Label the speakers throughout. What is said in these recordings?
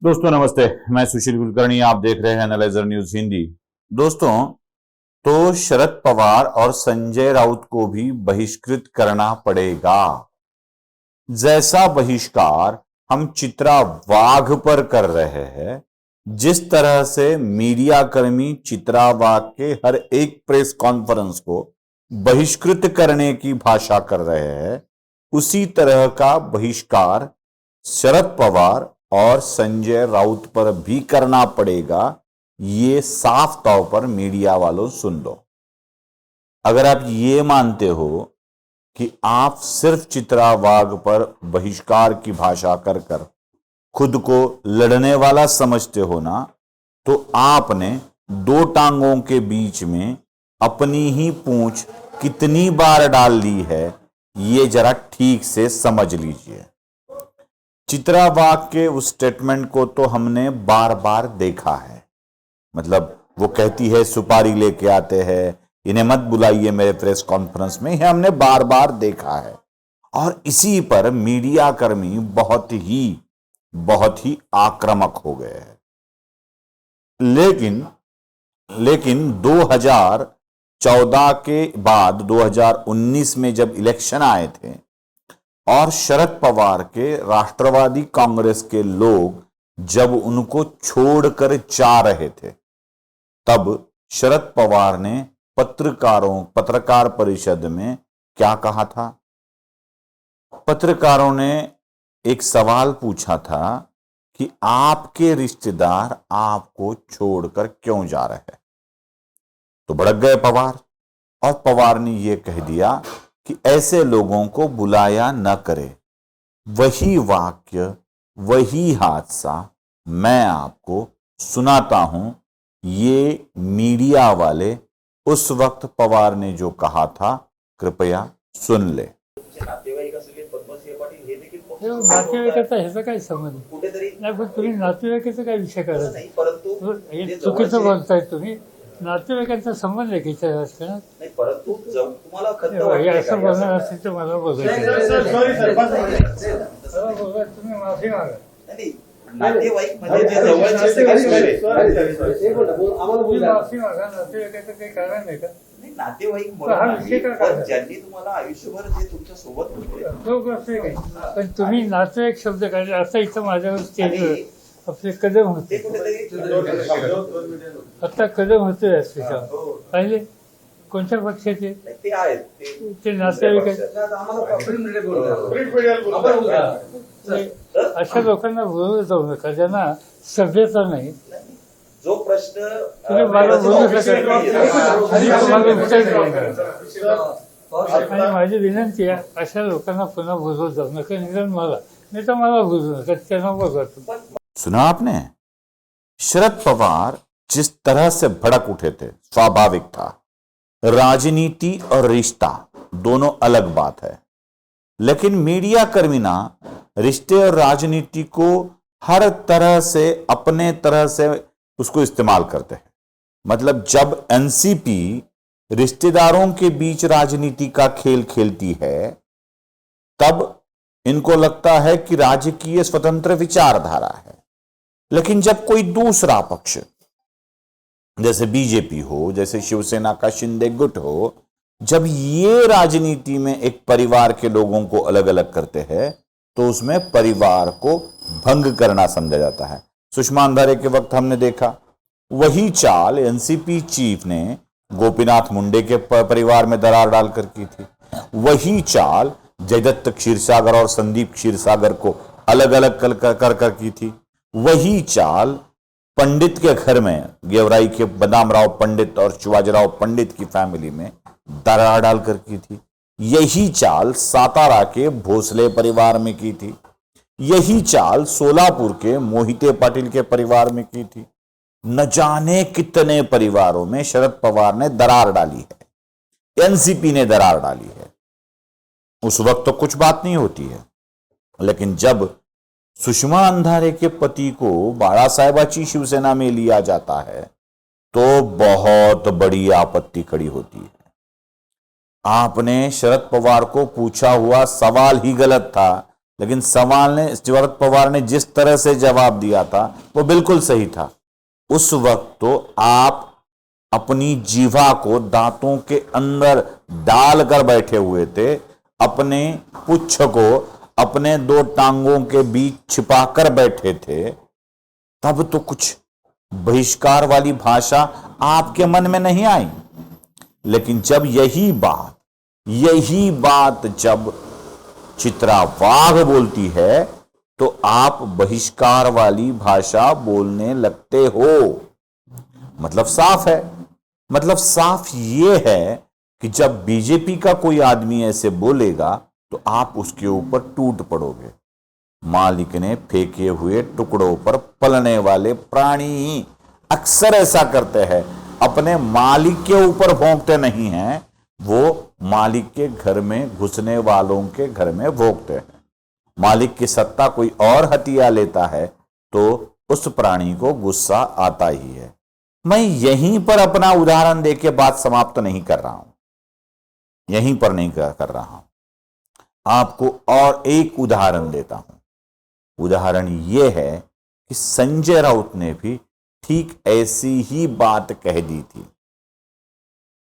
Speaker 1: दोस्तों नमस्ते, मैं सुशील कुलकर्णी। आप देख रहे हैं एनालाइजर न्यूज हिंदी। दोस्तों, तो शरद पवार और संजय राउत को भी बहिष्कृत करना पड़ेगा। जैसा बहिष्कार हम चित्रा वाघ पर कर रहे हैं, जिस तरह से मीडिया कर्मी चित्रा वाघ के हर एक प्रेस कॉन्फ्रेंस को बहिष्कृत करने की भाषा कर रहे हैं, उसी तरह का बहिष्कार शरद पवार और संजय राउत पर भी करना पड़ेगा। ये साफ तौर पर मीडिया वालों सुन लो। अगर आप ये मानते हो कि आप सिर्फ चित्रा वाघ पर बहिष्कार की भाषा कर कर खुद को लड़ने वाला समझते हो ना, तो आपने दो टांगों के बीच में अपनी ही पूंछ कितनी बार डाल दी है, ये जरा ठीक से समझ लीजिए। चित्रा वाघ के उस स्टेटमेंट को तो हमने बार बार देखा है। मतलब वो कहती है सुपारी लेके आते हैं, इन्हें मत बुलाइए मेरे प्रेस कॉन्फ्रेंस में, यह हमने बार बार देखा है। और इसी पर मीडिया कर्मी बहुत ही आक्रामक हो गए हैं। लेकिन 2014 के बाद 2019 में जब इलेक्शन आए थे और शरद पवार के राष्ट्रवादी कांग्रेस के लोग जब उनको छोड़कर जा रहे थे, तब शरद पवार ने पत्रकार परिषद में क्या कहा था? पत्रकारों ने एक सवाल पूछा था कि आपके रिश्तेदार आपको छोड़कर क्यों जा रहे हैं? तो भड़क गए पवार, और पवार ने यह कह दिया कि ऐसे लोगों को बुलाया न करे। वही वाक्य, वही हादसा मैं आपको सुनाता हूं। ये मीडिया वाले उस वक्त पवार ने जो कहा था, कृपया सुन ले।
Speaker 2: नातेवाईकाचा ह्याचा काय संबंध नाही, पण तुम्ही नातेवाईकाचा काय विषय करत नाही, परंतु हे चुकीचं बोलताय तुम्ही। नातेवाईकांचा संबंध आहे की नाही, परंतु तुम्हाला असं बोलणार असेल तर मला बोलायचं, तुम्ही माफी मागा। नातेवाईक माफी मागा, नातेवाईकाचं काही कारण आहे का? नातेवाईक ज्यांनी तुम्हाला आयुष्यभर जे तुमच्या सोबत होते, पण तुम्ही नातेवाईक शब्द काढले असं इथं माझ्यावर स्टेजवर आपले कदम होते, आता कदम होतोय त्याच्यावर पाहिले कोणत्या पक्षाचे ते आहेत, ते नातेवाईक अशा लोकांना बोलवलं जाऊ नका ज्यांना सभ्यता नाही। जो प्रश्न तुम्ही मला बोलू शकत आणि माझी विनंती आहे, अशा लोकांना पुन्हा बोलवत जाऊ नका, निदान मला, नाही तर मला बोलू नका, त्यांना बोलवा।
Speaker 1: सुना आपने? शरद पवार जिस तरह से भड़क उठे थे, स्वाभाविक था। राजनीति और रिश्ता दोनों अलग बात है, लेकिन मीडिया कर्मी ना रिश्ते और राजनीति को हर तरह से अपने तरह से उसको इस्तेमाल करते हैं। मतलब जब एनसीपी रिश्तेदारों के बीच राजनीति का खेल खेलती है, तब इनको लगता है कि राजकीय स्वतंत्र विचारधारा है। लेकिन जब कोई दूसरा पक्ष, जैसे बीजेपी हो, जैसे शिवसेना का शिंदे गुट हो, जब ये राजनीति में एक परिवार के लोगों को अलग अलग करते हैं, तो उसमें परिवार को भंग करना समझा जाता है। सुषमा अंधारे के वक्त हमने देखा, वही चाल एनसीपी चीफ ने गोपीनाथ मुंडे के परिवार में दरार डालकर की थी। वही चाल जयदत्त क्षीरसागर और संदीप क्षीरसागर को अलग अलग कर की थी। वही चाल पंडित के घर में, गेवराई के बदामराव पंडित और शिवाजीराव पंडित की फैमिली में दरार डालकर की थी। यही चाल सातारा के भोसले परिवार में की थी। यही चाल सोलापुर के मोहिते पाटिल के परिवार में की थी। न जाने कितने परिवारों में शरद पवार ने दरार डाली है, एनसीपी ने दरार डाली है। उस वक्त तो कुछ बात नहीं होती है, लेकिन जब सुषमा अंधारे के पति को बाळासाहेबाची शिवसेना में लिया जाता है, तो बहुत बड़ी आपत्ति खड़ी होती है। आपने शरद पवार को पूछा हुआ सवाल ही गलत था। लेकिन सवाल ने शरद पवार ने जिस तरह से जवाब दिया था वो बिल्कुल सही था। उस वक्त तो आप अपनी जीवा को दांतों के अंदर डालकर बैठे हुए थे, अपने पुच्छ को अपने दो टांगों के बीच छिपाकर बैठे थे। तब तो कुछ बहिष्कार वाली भाषा आपके मन में नहीं आई। लेकिन जब यही बात जब चित्रा वाघ बोलती है तो आप बहिष्कार वाली भाषा बोलने लगते हो। मतलब साफ ये है कि जब बीजेपी का कोई आदमी ऐसे बोलेगा तो आप उसके ऊपर टूट पड़ोगे। मालिक ने फेंके हुए टुकड़ों पर पलने वाले प्राणी अक्सर ऐसा करते हैं, अपने मालिक के ऊपर भौंकते नहीं हैं, वो मालिक के घर में घुसने वालों के घर में भौंकते हैं। मालिक की सत्ता कोई और हथिया लेता है तो उस प्राणी को गुस्सा आता ही है। मैं यहीं पर अपना उदाहरण देके बात समाप्त नहीं कर रहा हूं, यहीं पर नहीं कर रहा हूं, आपको और एक उदाहरण देता हूं। उदाहरण यह है कि संजय राउत ने भी ठीक ऐसी ही बात कह दी थी।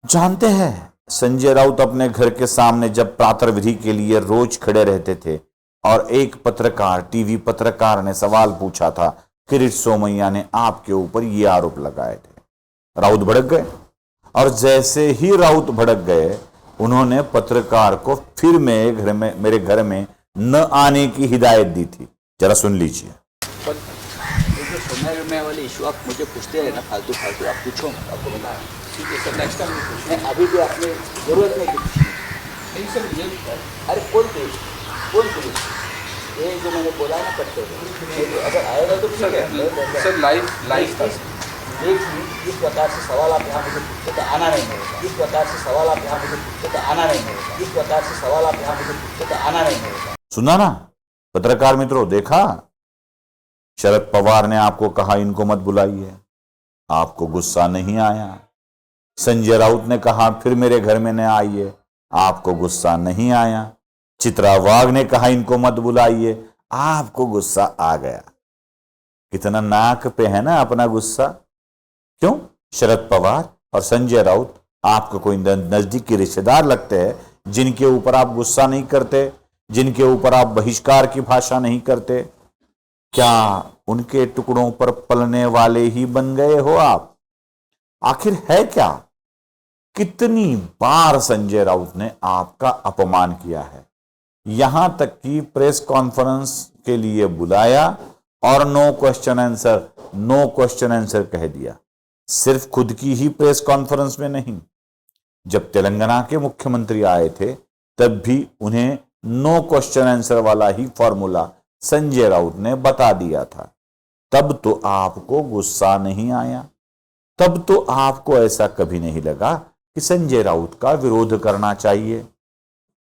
Speaker 1: जानते हैं, संजय राउत अपने घर के सामने जब प्रातः विधि के लिए रोज खड़े रहते थे और एक पत्रकार, टीवी पत्रकार ने सवाल पूछा था, किरीट सोमैया ने आपके ऊपर ये आरोप लगाए थे। राउत भड़क गए और जैसे ही राउत भड़क गए उन्होंने पत्रकार को फिर मेरे घर में न आने की हिदायत दी थी। जरा सुन लीजिए।
Speaker 3: सोमैया वाले इशू आप मुझे पूछते हैं ना, फालतू आप पूछो, आपको बता। ठीक है सर, नेक्स्ट टाइम पूछें। अभी भी आपने जरूरत नहीं सर। अरे कौन पुलिस ये जो मैंने बोला ना करते हुए, अगर आएगा तो ठीक है सर। लाइव इस प्रकार से सवाल आप यहाँ मुझे पूछते तो आना नहीं मिलेगा। इस प्रकार से सवाल आप यहाँ मुझे पूछते तो आना नहीं मिलेगा। इस प्रकार से सवाल आप यहाँ मुझे पूछते तो आना नहीं मिलेगा।
Speaker 1: सुना ना पत्रकार मित्रों, देखा शरद पवार ने आपको कहा इनको मत बुलाइए, आपको गुस्सा नहीं आया। संजय राउत ने कहा फिर मेरे घर में न आइए, आपको गुस्सा नहीं आया। चित्रा वाघ ने कहा इनको मत बुलाइए, आपको गुस्सा आ गया। कितना नाक पे है ना अपना गुस्सा। क्यों? शरद पवार और संजय राउत आपको कोई नजदीकी रिश्तेदार लगते हैं जिनके ऊपर आप गुस्सा नहीं करते, जिनके ऊपर आप बहिष्कार की भाषा नहीं करते। क्या उनके टुकड़ों पर पलने वाले ही बन गए हो आप? आखिर है क्या? कितनी बार संजय राउत ने आपका अपमान किया है, यहां तक कि प्रेस कॉन्फ्रेंस के लिए बुलाया और नो क्वेश्चन आंसर कह दिया। सिर्फ खुद की ही प्रेस कॉन्फ्रेंस में नहीं, जब तेलंगाना के मुख्यमंत्री आए थे तब भी उन्हें नो क्वेश्चन आंसर वाला ही फॉर्मूला संजय राउत ने बता दिया था। तब तो आपको गुस्सा नहीं आया, तब तो आपको ऐसा कभी नहीं लगा कि संजय राउत का विरोध करना चाहिए।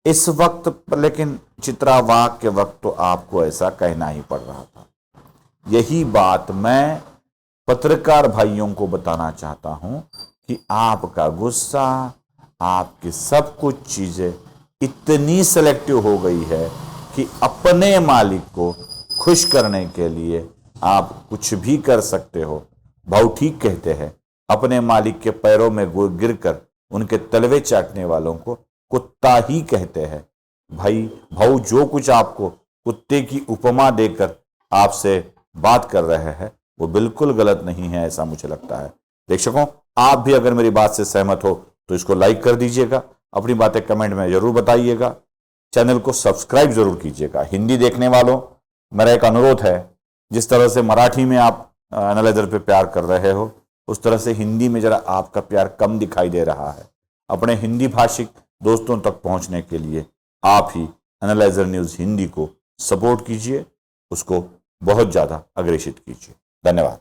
Speaker 1: इस वक्त लेकिन चित्रा वाघ के वक्त तो आपको ऐसा कहना ही पड़ रहा था। यही बात मैं पत्रकार भाइयों को बताना चाहता हूं कि आपका गुस्सा, आपकी सब कुछ चीजें इतनी सेलेक्टिव हो गई है कि अपने मालिक को खुश करने के लिए आप कुछ भी कर सकते हो। भाऊ ठीक कहते हैं, अपने मालिक के पैरों में गिरकर उनके तलवे चाटने वालों को कुत्ता ही कहते हैं। भाऊ जो कुछ आपको कुत्ते की उपमा देकर आपसे बात कर रहे हैं वो बिल्कुल गलत नहीं है, ऐसा मुझे लगता है। प्रेक्षकों, आप भी अगर मेरी बात से सहमत हो तो इसको लाइक कर दीजिएगा, अपनी बातें कमेंट में जरूर बताइएगा, चैनल को सब्सक्राइब जरूर कीजिएगा। हिंदी देखने वालों, मेरा एक अनुरोध है, जिस तरह से मराठी में आप एनालाइजर पे प्यार कर रहे हो उस तरह से हिंदी में जरा आपका प्यार कम दिखाई दे रहा है। अपने हिंदी भाषिक दोस्तों तक पहुंचने के लिए आप ही एनालाइजर न्यूज़ हिंदी को सपोर्ट कीजिए, उसको बहुत ज़्यादा अग्रेषित कीजिए। धन्यवाद।